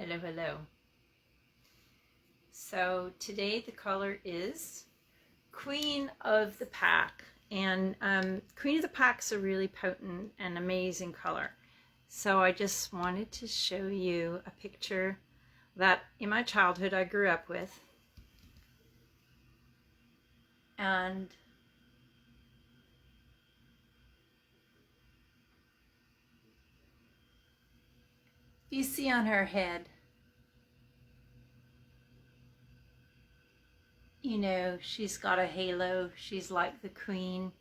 Hello, hello. So today the color is Queen of the Pack, and Queen of the Pack's a really potent and amazing color. So I just wanted to show you a picture that in my childhood I grew up with, and you see on her head, you know, she's got a halo. She's like the queen.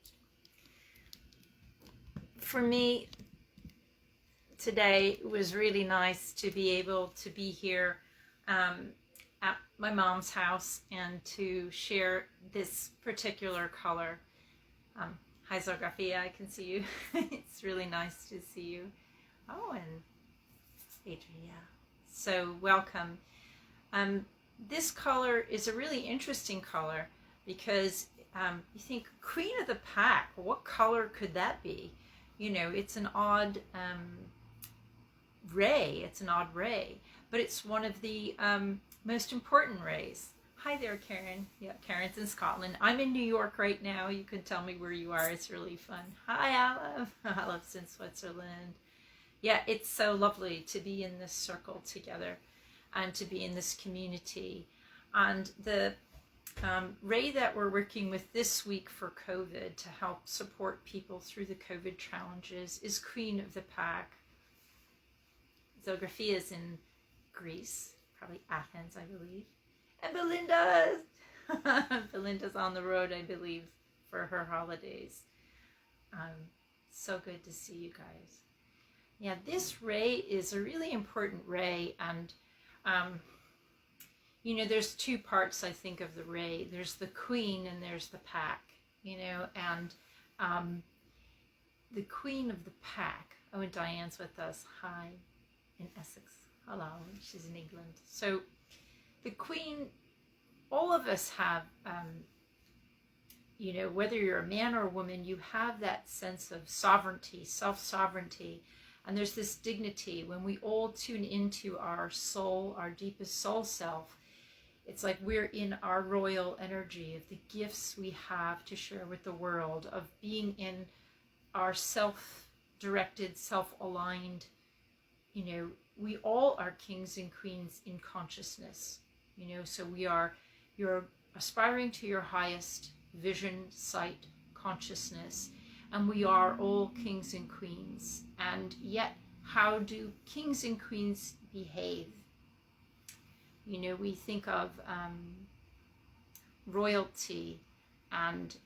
For me, today it was really nice to be able to be here at my mom's house and to share this particular color. Hi Zographia, I can see you. It's really nice to see you. Oh, and Adria. So welcome. This color is a really interesting color because you think Queen of the Pack, what color could that be? You know, it's an odd ray. It's an odd ray, but it's one of the most important rays. Hi there, Karen. Yeah, Karen's in Scotland. I'm in New York right now. You can tell me where you are. It's really fun. Hi, Olive. Olive's in Switzerland. Yeah, it's so lovely to be in this circle together and to be in this community. And the ray that we're working with this week for COVID to help support people through the COVID challenges is Queen of the Pack. Zographia is in Greece, probably Athens, I believe. And Belinda's on the road, I believe, for her holidays. So good to see you guys. Yeah, this ray is a really important ray, and you know, there's two parts, I think, of the ray. There's the queen and there's the pack, you know, and the Queen of the Pack. Oh, and Diane's with us. Hi, in Essex. Hello, she's in England. So the queen, all of us have, you know, whether you're a man or a woman, you have that sense of sovereignty, self-sovereignty. And there's this dignity when we all tune into our soul, our deepest soul self. It's like we're in our royal energy of the gifts we have to share with the world, of being in our self-directed, self-aligned, you know, we all are kings and queens in consciousness, you know, so you're aspiring to your highest vision, sight, consciousness, and we are all kings and queens. And yet, how do kings and queens behave? You know, we think of royalty and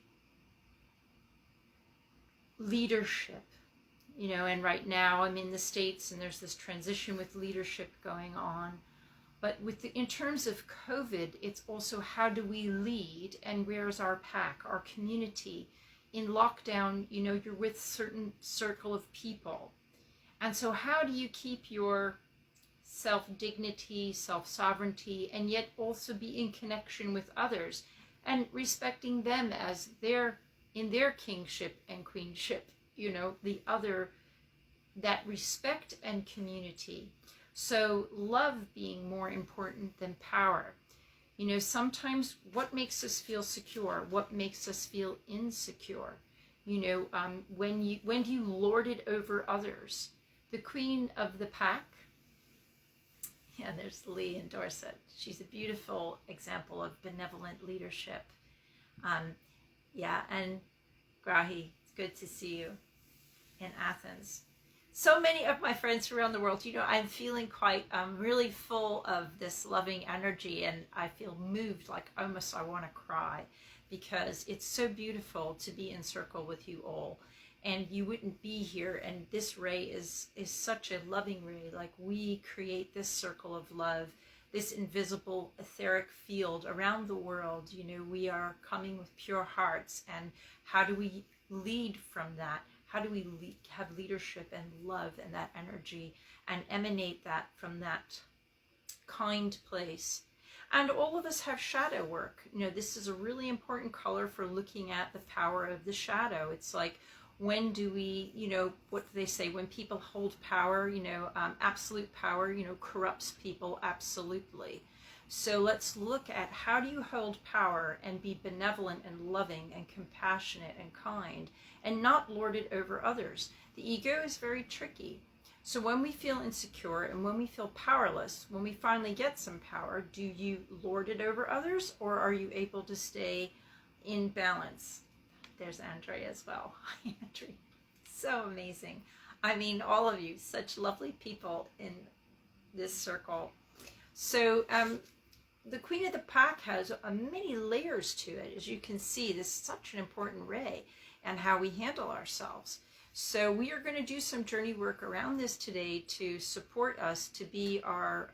leadership, you know, and right now I'm in the States and there's this transition with leadership going on. But in terms of COVID, it's also how do we lead, and where's our pack, our community? In lockdown, you know, you're with a certain circle of people. And so how do you keep your self-dignity, self-sovereignty, and yet also be in connection with others and respecting them as in their kingship and queenship, you know, the other, that respect and community. So love being more important than power. You know, sometimes what makes us feel secure? What makes us feel insecure? You know, when do you lord it over others? The Queen of the Pack. Yeah, there's Lee in Dorset. She's a beautiful example of benevolent leadership. Yeah, and Grahi, it's good to see you in Athens. So many of my friends around the world, you know, I'm feeling quite really full of this loving energy, and I feel moved, like almost I want to cry, because it's so beautiful to be in circle with you all, and you wouldn't be here. And this ray is such a loving ray. Like, we create this circle of love, this invisible etheric field around the world. You know, we are coming with pure hearts, and how do we lead from that? How do we have leadership and love and that energy and emanate that from that kind place? And all of us have shadow work. You know, this is a really important color for looking at the power of the shadow. It's like, When do we, what do they say? When people hold power, absolute power, corrupts people absolutely. So let's look at how do you hold power and be benevolent and loving and compassionate and kind and not lord it over others. The ego is very tricky. So when we feel insecure and when we feel powerless, when we finally get some power, do you lord it over others, or are you able to stay in balance? There's Andre as well. Hi, Andre. So amazing. I mean, all of you, such lovely people in this circle. So the Queen of the Pack has many layers to it. As you can see, this is such an important ray and how we handle ourselves. So we are going to do some journey work around this today to support us to be our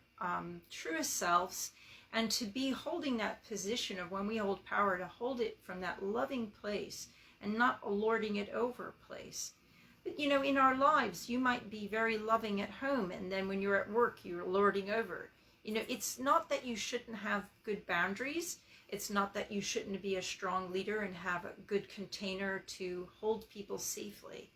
truest selves and to be holding that position of when we hold power, to hold it from that loving place and not a lording it over place. But in our lives, you might be very loving at home, and then when you're at work, you're lording over. It's not that you shouldn't have good boundaries. It's not that you shouldn't be a strong leader and have a good container to hold people safely.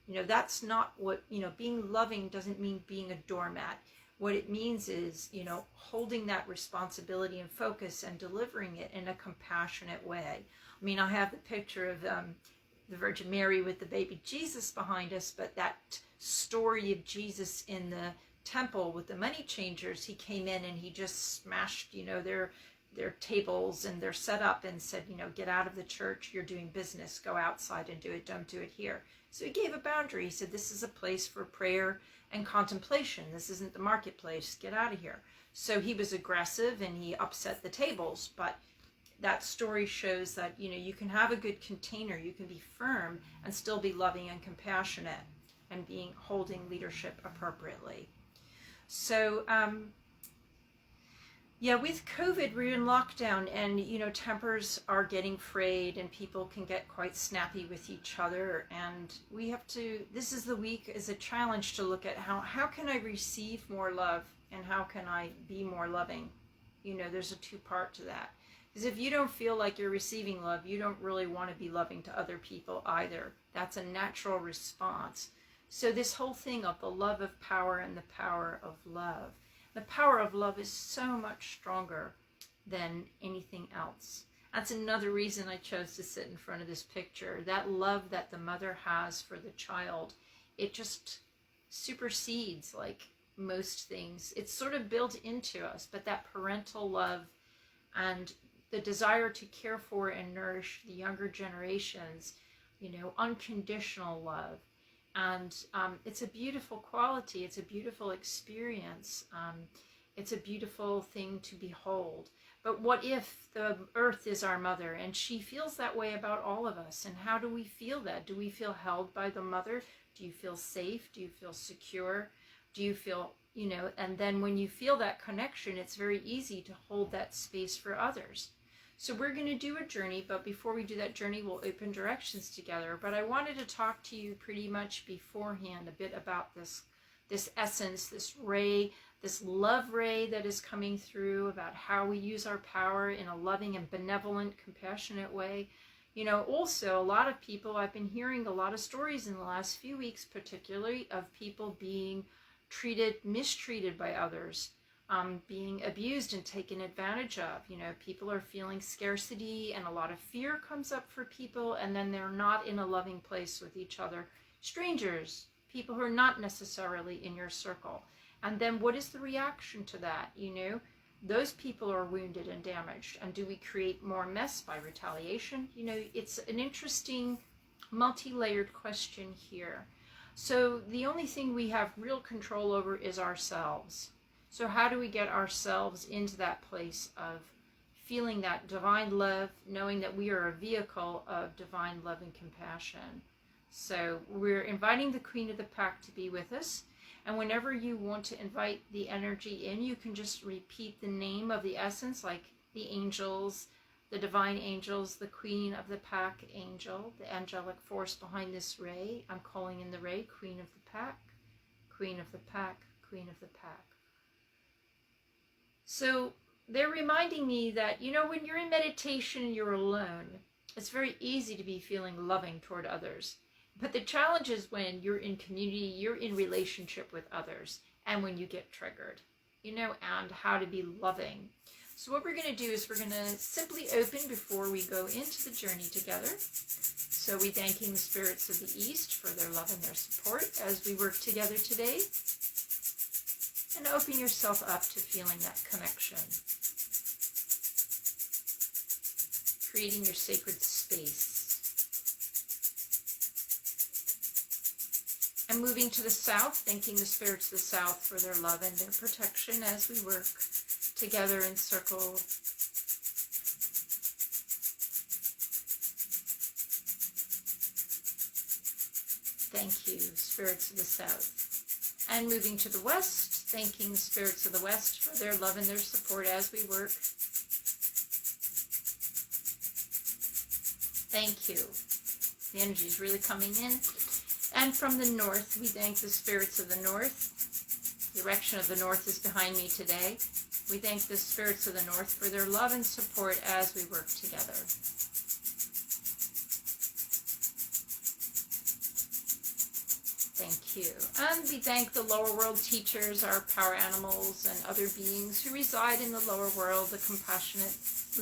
That's not what, being loving doesn't mean being a doormat. What it means is, holding that responsibility and focus and delivering it in a compassionate way. I mean, I have the picture of the Virgin Mary with the baby Jesus behind us, but that story of Jesus in the temple with the money changers, he came in and he just smashed, their tables and their setup and said, get out of the church, you're doing business, go outside and do it, don't do it here. So he gave a boundary. He said, this is a place for prayer and contemplation. This isn't the marketplace, get out of here. So he was aggressive and he upset the tables, but that story shows that, you can have a good container, you can be firm and still be loving and compassionate and holding leadership appropriately. So, with COVID, we're in lockdown and, tempers are getting frayed and people can get quite snappy with each other. And we have to, this is the week as a challenge to look at how can I receive more love and how can I be more loving? There's a two-part to that. Because if you don't feel like you're receiving love, you don't really want to be loving to other people either. That's a natural response. So this whole thing of the love of power and the power of love. The power of love is so much stronger than anything else. That's another reason I chose to sit in front of this picture. That love that the mother has for the child, it just supersedes like most things. It's sort of built into us, but that parental love and the desire to care for and nourish the younger generations, unconditional love. And it's a beautiful quality. It's a beautiful experience. It's a beautiful thing to behold. But what if the earth is our mother and she feels that way about all of us? And how do we feel that? Do we feel held by the mother? Do you feel safe? Do you feel secure? Do you feel, and then when you feel that connection, it's very easy to hold that space for others. So we're going to do a journey, but before we do that journey, we'll open directions together. But I wanted to talk to you pretty much beforehand a bit about this essence, this ray, this love ray that is coming through, about how we use our power in a loving and benevolent, compassionate way. Also a lot of people, I've been hearing a lot of stories in the last few weeks, particularly of people being mistreated by others. Being abused and taken advantage of. People are feeling scarcity and a lot of fear comes up for people, and then they're not in a loving place with each other. Strangers, people who are not necessarily in your circle. And then what is the reaction to that? Those people are wounded and damaged. And do we create more mess by retaliation? It's an interesting multi-layered question here. So the only thing we have real control over is ourselves. So how do we get ourselves into that place of feeling that divine love, knowing that we are a vehicle of divine love and compassion? So we're inviting the Queen of the Pack to be with us. And whenever you want to invite the energy in, you can just repeat the name of the essence, like the angels, the divine angels, the Queen of the Pack angel, the angelic force behind this ray. I'm calling in the ray, Queen of the Pack, Queen of the Pack, Queen of the Pack. So they're reminding me that, when you're in meditation and you're alone, it's very easy to be feeling loving toward others. But the challenge is when you're in community, you're in relationship with others, and when you get triggered, and how to be loving. So what we're going to do is we're going to simply open before we go into the journey together. So we thanking the spirits of the East for their love and their support as we work together today. And open yourself up to feeling that connection. Creating your sacred space. And moving to the south, thanking the spirits of the south for their love and their protection as we work together in circle. Thank you, spirits of the south. And moving to the west, thanking the spirits of the west for their love and their support as we work. Thank you. The energy is really coming in. And from the north, we thank the spirits of the north. The direction of the north is behind me today. We thank the spirits of the north for their love and support as we work together. Thank you. And we thank the lower world teachers, our power animals, and other beings who reside in the lower world, the compassionate,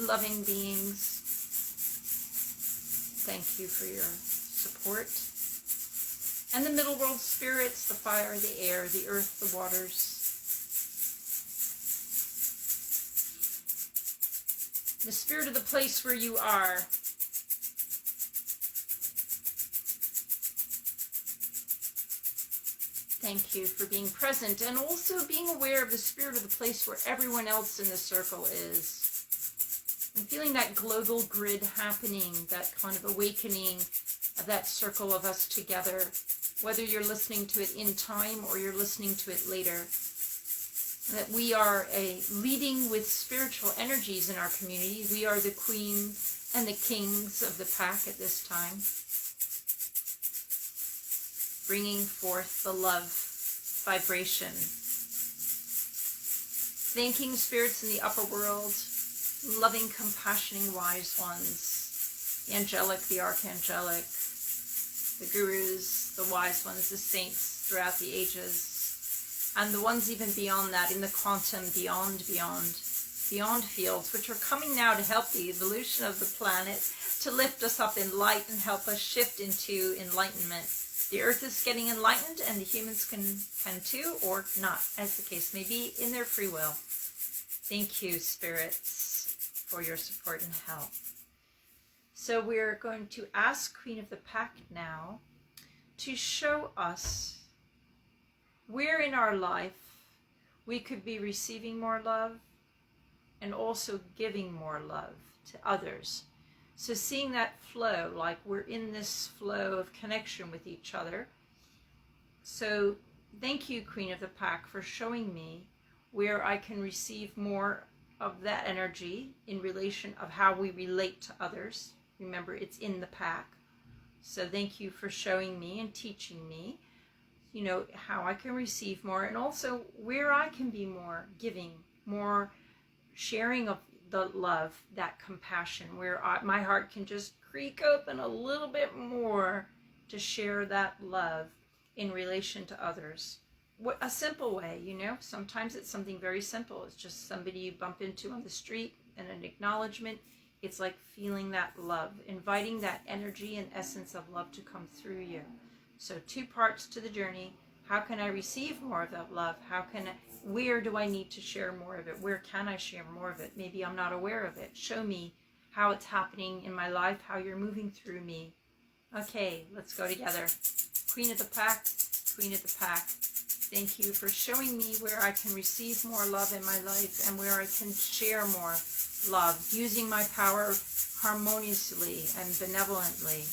loving beings. Thank you for your support. And the middle world spirits, the fire, the air, the earth, the waters. The spirit of the place where you are. Thank you for being present and also being aware of the spirit of the place where everyone else in the circle is. And feeling that global grid happening, that kind of awakening of that circle of us together, whether you're listening to it in time or you're listening to it later. That we are leading with spiritual energies in our community. We are the queen and the kings of the pack at this time. Bringing forth the love vibration. Thanking spirits in the upper world, loving, compassioning, wise ones, the angelic, the archangelic, the gurus, the wise ones, the saints throughout the ages, and the ones even beyond that, in the quantum, beyond fields, which are coming now to help the evolution of the planet, to lift us up in light and help us shift into enlightenment. The earth is getting enlightened, and the humans can too, or not, as the case may be, in their free will. Thank you, spirits, for your support and help. So we're going to ask Queen of the Pack now to show us where in our life we could be receiving more love and also giving more love to others. So seeing that flow, like we're in this flow of connection with each other. So thank you, Queen of the Pack, for showing me where I can receive more of that energy in relation of how we relate to others. Remember, it's in the pack. So thank you for showing me and teaching me, how I can receive more, and also where I can be more giving, more sharing of the love, that compassion, where my heart can just creak open a little bit more to share that love in relation to others. A simple way, sometimes it's something very simple. It's just somebody you bump into on the street and an acknowledgement. It's like feeling that love, inviting that energy and essence of love to come through you. So 2 parts to the journey. How can I receive more of that love? Where do I need to share more of it? Where can I share more of it? Maybe I'm not aware of it. Show me how it's happening in my life, how you're moving through me. Okay, let's go together. Queen of the Pack, Queen of the Pack. Thank you for showing me where I can receive more love in my life and where I can share more love, using my power harmoniously and benevolently.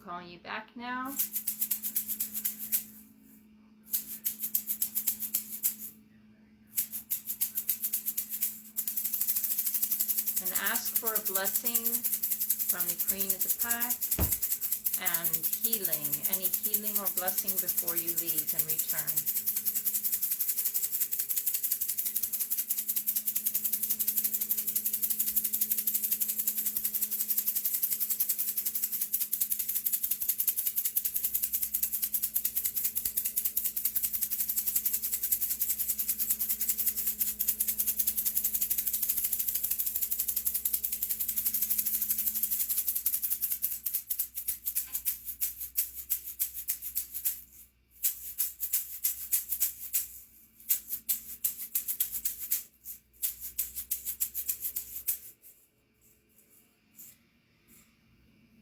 calling you back now. And ask for a blessing from the Queen of the Pack and healing, any healing or blessing before you leave and return.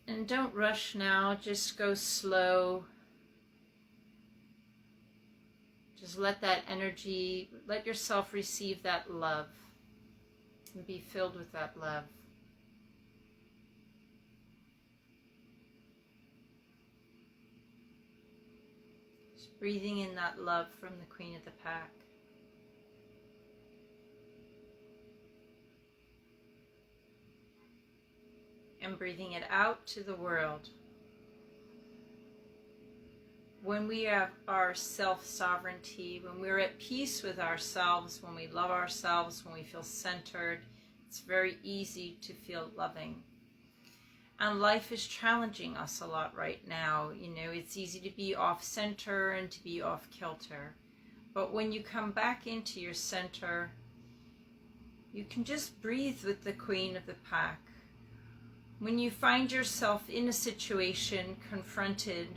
And don't rush now, just go slow. Just let that energy, let yourself receive that love and be filled with that love. Just breathing in that love from the Queen of the Pack. And breathing it out to the world. When we have our self-sovereignty, when we're at peace with ourselves, when we love ourselves, when we feel centered, it's very easy to feel loving. And life is challenging us a lot right now. You know, it's easy to be off-center and to be off-kilter. But when you come back into your center, you can just breathe with the Queen of the Pack. When you find yourself in a situation confronted,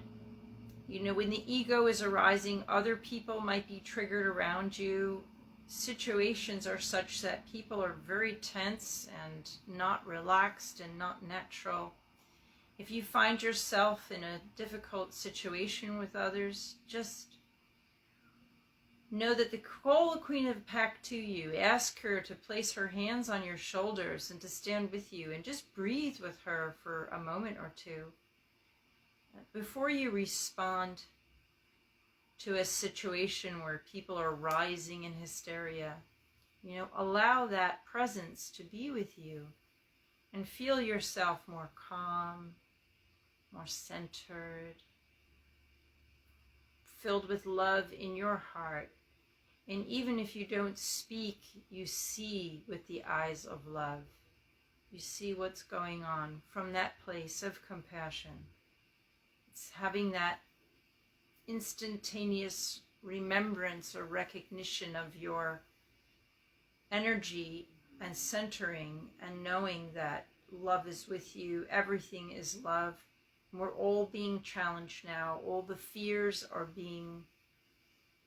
you know, when the ego is arising, other people might be triggered around you. Situations are such that people are very tense and not relaxed and not natural. If you find yourself in a difficult situation with others, just know that call the Queen of the Pack to you. Ask her to place her hands on your shoulders and to stand with you, and just breathe with her for a moment or two. Before you respond to a situation where people are rising in hysteria, you know, allow that presence to be with you and feel yourself more calm, more centered, filled with love in your heart. And even if you don't speak, you see with the eyes of love. You see what's going on from that place of compassion. It's having that instantaneous remembrance or recognition of your energy and centering and knowing that love is with you. Everything is love. We're all being challenged now. All the fears are being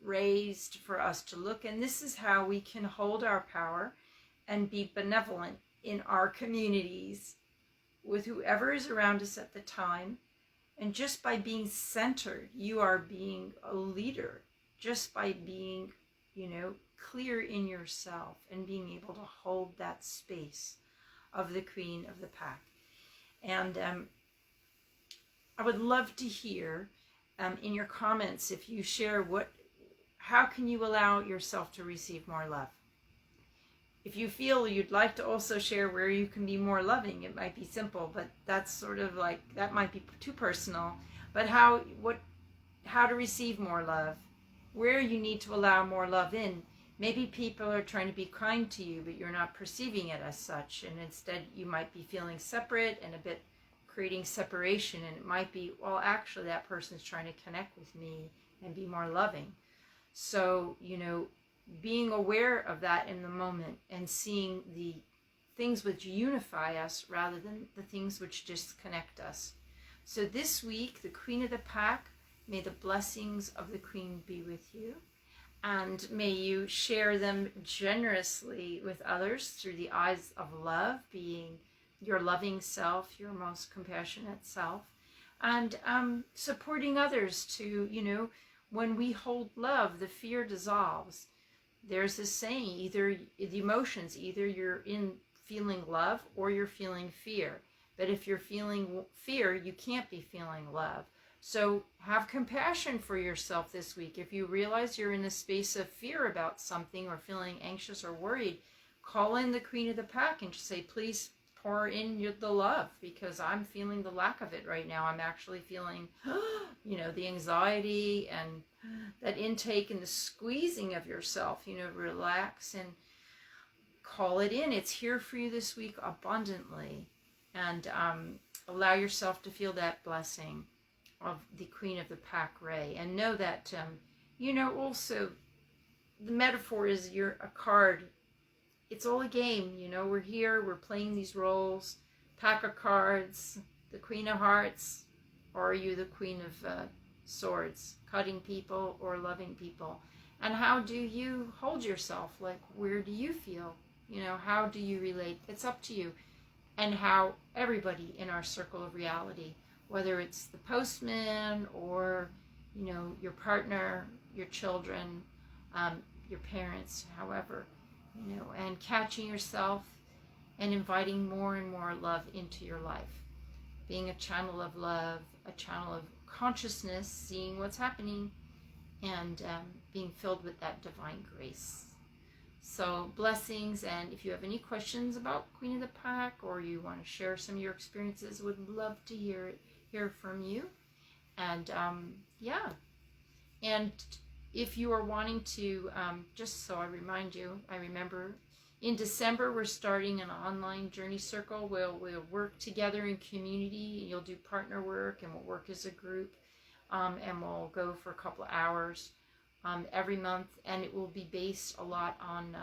raised for us to look, and this is how we can hold our power and be benevolent in our communities with whoever is around us at the time. And just by being centered, you are being a leader. Just by being, you know, clear in yourself and being able to hold that space of the Queen of the Pack. And I would love to hear in your comments if you share how can you allow yourself to receive more love? If you feel you'd like to also share where you can be more loving, it might be simple, but that's sort of like, that might be too personal. But how to receive more love, where you need to allow more love in. Maybe people are trying to be kind to you, but you're not perceiving it as such. And instead you might be feeling separate and a bit creating separation. And it might be, well, actually that person's trying to connect with me and be more loving. So, you know, being aware of that in the moment and seeing the things which unify us rather than the things which disconnect us. So this week, the Queen of the Pack, may the blessings of the Queen be with you, and may you share them generously with others through the eyes of love, being your loving self, your most compassionate self, and supporting others to, you know, when we hold love, the fear dissolves. There's this saying, either the emotions, either you're in feeling love or you're feeling fear. But if you're feeling fear, you can't be feeling love. So have compassion for yourself this week. If you realize you're in a space of fear about something or feeling anxious or worried, call in the Queen of the Pack and just say, please pour in the love, because I'm feeling the lack of it right now. I'm actually feeling, the anxiety and that intake and the squeezing of yourself, relax and call it in. It's here for you this week abundantly. And allow yourself to feel that blessing of the Queen of the Pack Ray. And know that, also the metaphor is you're a card. It's all a game, we're here, we're playing these roles. Pack of cards, the Queen of Hearts, or are you the Queen of Swords, cutting people or loving people? And how do you hold yourself? Like, where do you feel? How do you relate? It's up to you. And how everybody in our circle of reality, whether it's the postman or, your partner, your children, your parents, however, and catching yourself and inviting more and more love into your life. Being a channel of love, a channel of consciousness, seeing what's happening, and being filled with that divine grace. So blessings, and if you have any questions about Queen of the Pack, or you want to share some of your experiences, would love to hear from you. And and if you are wanting to, just so I remind you, I remember in December we're starting an online journey circle. We'll work together in community. You'll do partner work, and we'll work as a group, and we'll go for a couple of hours every month, and it will be based a lot on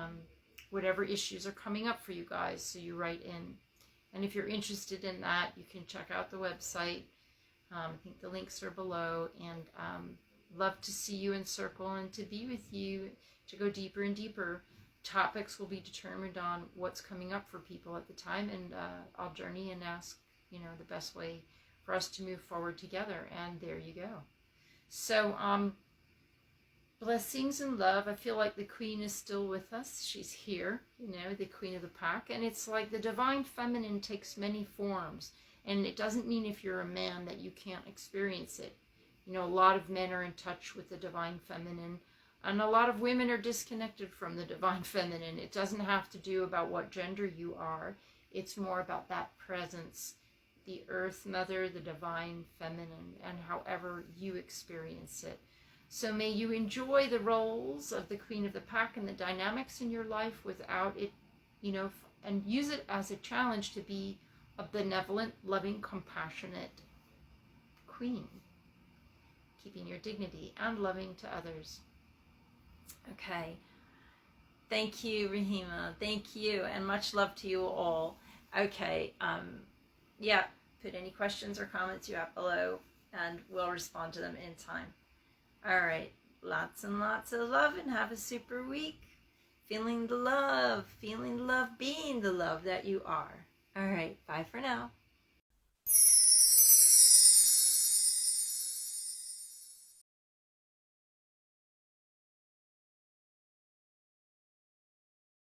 whatever issues are coming up for you guys. So you write in, and if you're interested in that, you can check out the website. I think the links are below, and love to see you in circle and to be with you to go deeper and deeper. Topics will be determined on what's coming up for people at the time, and I'll journey and ask, the best way for us to move forward together. And there you go. So blessings and love. I feel like the Queen is still with us. She's here, the Queen of the Pack. And it's like the divine feminine takes many forms. And it doesn't mean if you're a man that you can't experience it. A lot of men are in touch with the divine feminine, and a lot of women are disconnected from the divine feminine. It doesn't have to do about what gender you are. It's more about that presence, the Earth Mother, the divine feminine, and however you experience it. So may you enjoy the roles of the Queen of the Pack and the dynamics in your life without it, and use it as a challenge to be a benevolent, loving, compassionate queen, keeping your dignity and loving to others. Okay. Thank you, Rahima. Thank you, and much love to you all. Okay. Put any questions or comments you have below, and we'll respond to them in time. All right. Lots and lots of love, and have a super week. Feeling the love, being the love that you are. All right. Bye for now.